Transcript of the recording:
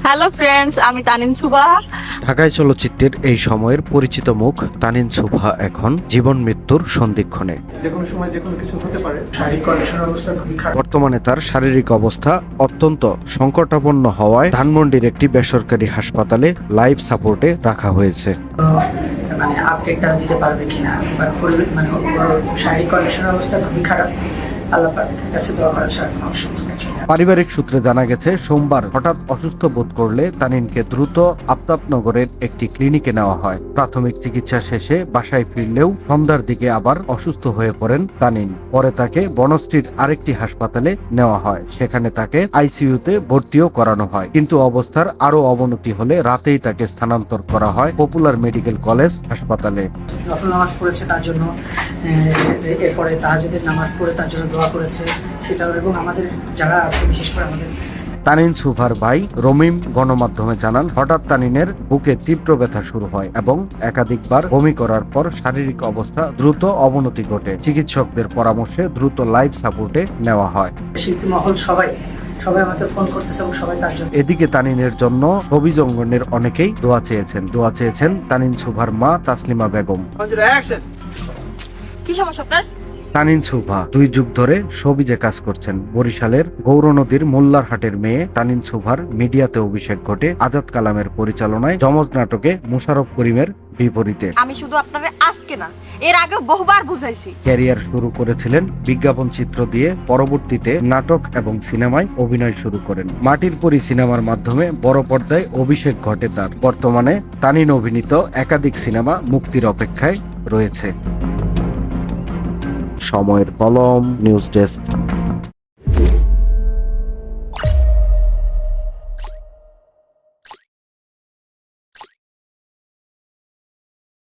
Hello friends, আমি তানিন সুভা। ঢাকায় চলচ্চিত্রের এই সময়ের পরিচিত মুখ তানিন সুভা এখন জীবন মৃত্যুর সন্ধিক্ষণে। যেকোনো সময় যেকোনো কিছু হতে পারে। শারীরিক কন্ডিশনের অবস্থা খুবই খারাপ। বর্তমানে তার শারীরিক অবস্থা অত্যন্ত সংকটাপন্ন হওয়ায় ধানমন্ডির একটি বেসরকারি হাসপাতালে লাইফ সাপোর্টে রাখা হয়েছে। মানে আপডেট তারা দিতে পারবে কিনা, মানে শারীরিক কন্ডিশনের অবস্থা খুবই খারাপ। আল্লাহ পাকের কাছে দোয়া করা ছাড়া কোনো অপশন নেই। পারিবারিক সূত্রে জানা গেছে, সোমবার হঠাৎ অসুস্থ বোধ করলে তানিনকে দ্রুত আফতাবনগরের একটি ক্লিনিকে নেওয়া হয়। প্রাথমিক চিকিৎসা শেষে বাসায় ফিরলেও সন্ধ্যার দিকে আবার অসুস্থ হয়ে পড়েন তানিন। পরে তাকে বনশ্রীর আরেকটি হাসপাতালে নেওয়া হয়। সেখানে তাকে আইসিইউতে ভর্তিও করানো হয়, কিন্তু অবস্থার আরো অবনতি হলে রাতেই তাকে স্থানান্তর করা হয় পপুলার মেডিকেল কলেজ হাসপাতালে। নফল নামাজ পড়েছে তার জন্য, এরপরে তাহাজ্জুদের নামাজ পড়ে তার জন্য দোয়া করেছে সেটা, এবং আমাদের যারা আছে বিশেষ করে আমাদের তানিন সুভার ভাই রমিম গণমাধ্যমে জানান, হঠাৎ তানিনের বুকে তীব্র ব্যথা শুরু হয় এবং একাধিকবার বমি করার পর শারীরিক অবস্থা দ্রুত অবনতি ঘটে। চিকিৎসকদের পরামর্শে দ্রুত লাইফ সাপোর্টে নেওয়া হয়। শিল্পী মহল সবাই আমাকে ফোন করতেছে এবং সবাই তার জন্য। এদিকে তানিনের জন্য ছবি অঙ্গনের অনেকেই দোয়া চেয়েছেন তানিন সুভার মা তাসলিমা বেগম। কি সমস্যা আপনার? তানিন সুভা 2 যুগ ধরে সবিজে কাজ করছেন। বরিশালের গৌরনদীর মোল্লারহাটের মেয়ে তানিন সুভার মিডিয়াতে অভিষেক ঘটে আজাদ কালামের পরিচালনায় যমজ নাটকে মুশারফ করিমের বিপরীতে। আমি শুধু আপনারে আজকে না, এর আগেও বহুবার বুঝাইছি। ক্যারিয়ার শুরু করেছিলেন বিজ্ঞাপন চিত্র দিয়ে, পরবর্তীতে নাটক এবং সিনেমায় অভিনয় শুরু করেন। মাটির পরী সিনেমার মাধ্যমে বড় পর্দায় অভিষেক ঘটে তার। বর্তমানে তানিন অভিনীত একাধিক সিনেমা মুক্তির অপেক্ষায় রয়েছে। সময়ের কলম, নিউজ ডেস্ক।